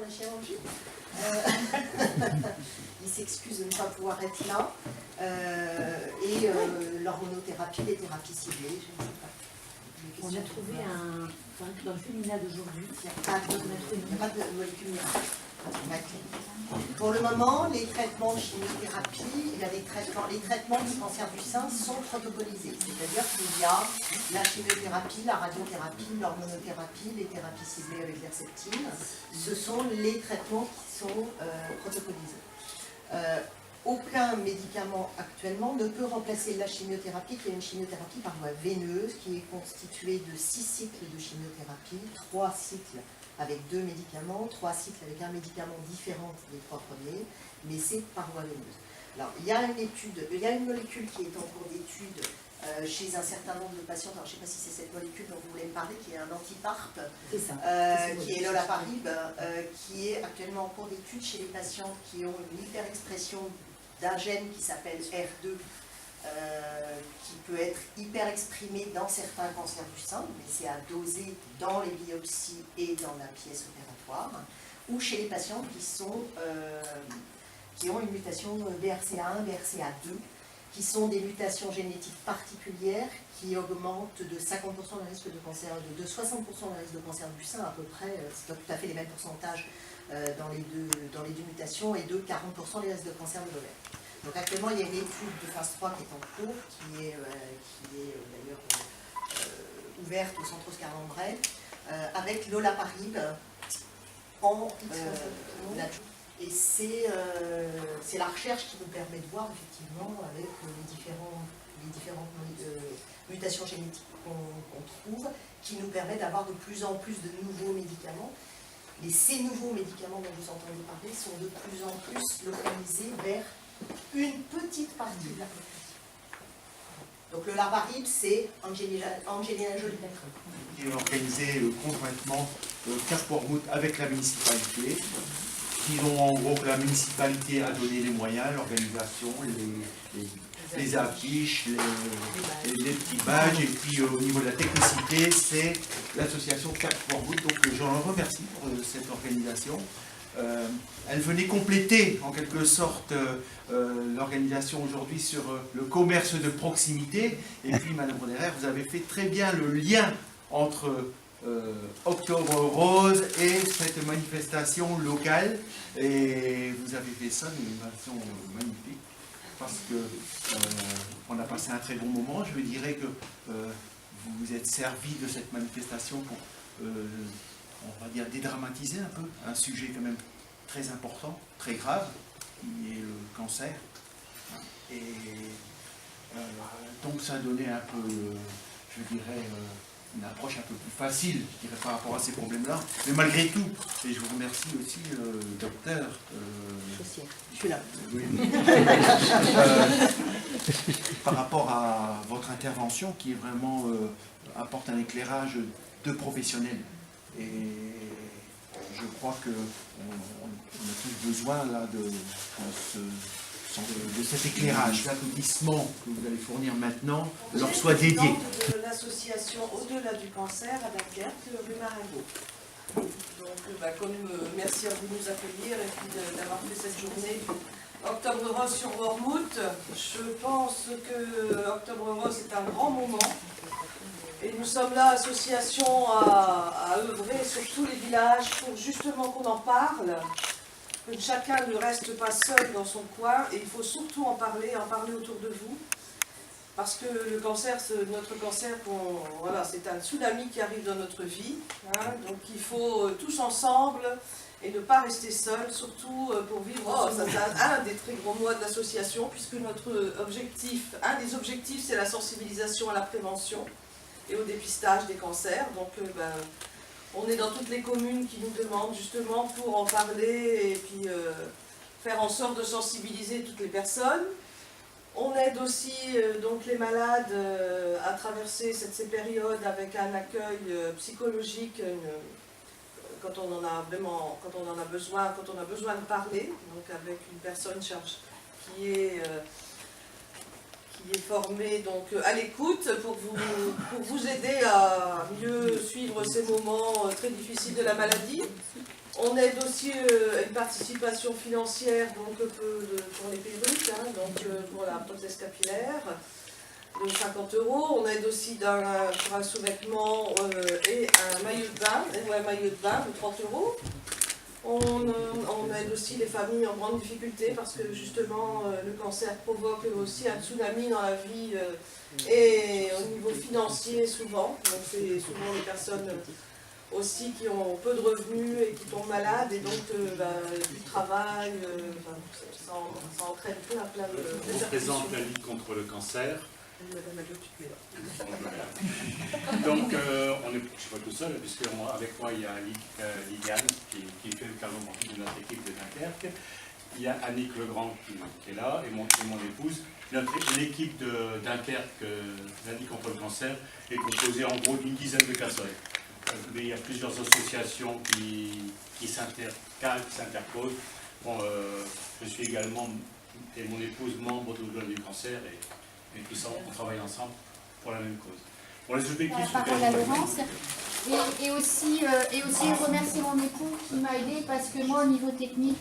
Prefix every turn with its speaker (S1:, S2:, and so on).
S1: la chirurgie. Ils s'excusent de ne pas pouvoir être là. Et l'hormonothérapie, les thérapies ciblées, je ne sais pas.
S2: On a trouvé un. Dans le féminin d'aujourd'hui,
S1: il n'y a pas de molécule miracle. Pour le moment, les traitements de chimiothérapie, il y a les traitements du cancer du sein sont protocolisés. C'est-à-dire qu'il y a la chimiothérapie, la radiothérapie, l'hormonothérapie, les thérapies ciblées avec l'herceptine. Ce sont les traitements qui sont protocolisés. Aucun médicament actuellement ne peut remplacer la chimiothérapie, qui est une chimiothérapie par voie veineuse, qui est constituée de 6 cycles de chimiothérapie, 3 cycles avec 2 médicaments, 3 cycles avec un médicament différent des 3 premiers, mais c'est par voie veineuse. Alors, il y a une molécule qui est en cours d'étude chez un certain nombre de patients. Alors, je ne sais pas si c'est cette molécule dont vous voulez me parler, qui est un anti-PARP, qui est l'olaparib, qui est actuellement en cours d'étude chez les patients qui ont une hyperexpression d'un gène qui s'appelle R2, qui peut être hyper exprimé dans certains cancers du sein, mais c'est à doser dans les biopsies et dans la pièce opératoire, ou chez les patients qui ont une mutation BRCA1, BRCA2, qui sont des mutations génétiques particulières qui augmentent de 50% le risque de cancer, de 60% le risque de cancer du sein à peu près, c'est pas tout à fait les mêmes pourcentages dans les deux mutations, et de 40% les risques de cancer de l'ovaire. Donc actuellement, il y a une étude de phase 3 qui est en cours, qui est d'ailleurs ouverte au centre Oscar Lambret, avec l'olaparib en et c'est la recherche qui nous permet de voir effectivement avec les différentes mutations génétiques qu'on trouve, qui nous permet d'avoir de plus en plus de nouveaux médicaments. Et ces nouveaux médicaments dont vous entendez parler sont de plus en plus localisés vers une petite partie de la population. Donc le olaparib, c'est Angelina Jolie.
S3: Qui est organisé conjointement Cap Wormhout avec la municipalité, qui ont en gros que la municipalité a donné les moyens, l'organisation, les affiches, les petits badges, et puis au niveau de la technicité, c'est l'association Cap Wormhout. Donc je leur remercie pour cette organisation. Elle venait compléter en quelque sorte l'organisation aujourd'hui sur le commerce de proximité. Et puis Madame Roderer, vous avez fait très bien le lien entre Octobre Rose et cette manifestation locale, et vous avez fait ça d'une façon magnifique, parce que on a passé un très bon moment. Je dirais que vous vous êtes servi de cette manifestation pour on va dire dédramatiser un peu un sujet quand même très important, très grave, qui est le cancer. Et donc ça a donné un peu, je dirais, une approche un peu plus facile, je dirais, par rapport à ces problèmes-là. Mais malgré tout, et je vous remercie aussi, docteur.
S1: Je suis là.
S3: Oui. Par rapport à votre intervention, qui est vraiment apporte un éclairage de professionnels. Et je crois qu'on a tous besoin là, de cet éclérage, l'applaudissement que vous allez fournir maintenant leur soit dédié.
S4: De l'association Au-delà du cancer à Dunkerque, rue Marengo. Donc, merci à vous de nous accueillir et puis d'avoir fait cette journée Octobre Rose sur Wormhout. Je pense que Octobre Rose est un grand moment. Et nous sommes là, association, à œuvrer sur tous les villages pour justement qu'on en parle, que chacun ne reste pas seul dans son coin, et il faut surtout en parler autour de vous, parce que le cancer, notre cancer, voilà, c'est un tsunami qui arrive dans notre vie, hein, donc il faut tous ensemble et ne pas rester seul, surtout pour vivre. C'est un des très gros mots de l'association, puisque notre objectif, un des objectifs, c'est la sensibilisation à la prévention et au dépistage des cancers. Donc on est dans toutes les communes qui nous demandent justement pour en parler et puis faire en sorte de sensibiliser toutes les personnes. On aide aussi donc les malades à traverser ces périodes avec un accueil psychologique quand on en a besoin, quand on a besoin de parler, donc avec une personne qui est formée donc à l'écoute pour vous aider à mieux suivre ces moments très difficiles de la maladie. On aide aussi une participation financière donc, pour les perruques, hein, donc, pour la prothèse capillaire, de 50 €. On aide aussi pour un sous-vêtement et un maillot de bain de 30 €. On aide aussi les familles en grande difficulté parce que justement le cancer provoque aussi un tsunami dans la vie et au niveau financier souvent. Donc c'est souvent les personnes aussi qui ont peu de revenus et qui tombent malades et donc plus de travail, ça entraîne plein de
S5: On représente la Ligue contre le cancer. Donc, je ne suis pas tout seul, puisque avec moi, il y a Lidiane qui fait le carrément de notre équipe de Dunkerque. Il y a Annick Legrand qui est là, et mon épouse. L'équipe de Dunkerque, la Ligue contre le cancer, est composée en gros d'une dizaine de personnes. Mais il y a plusieurs associations qui s'interposent. Bon, je suis également, et mon épouse, membre de l'Ordre du cancer, et tout ça, on travaille ensemble pour la même cause. Pour les objectifs,
S6: la parole à Laurence. Et aussi remercier mon époux qui m'a aidé parce que moi, au niveau technique,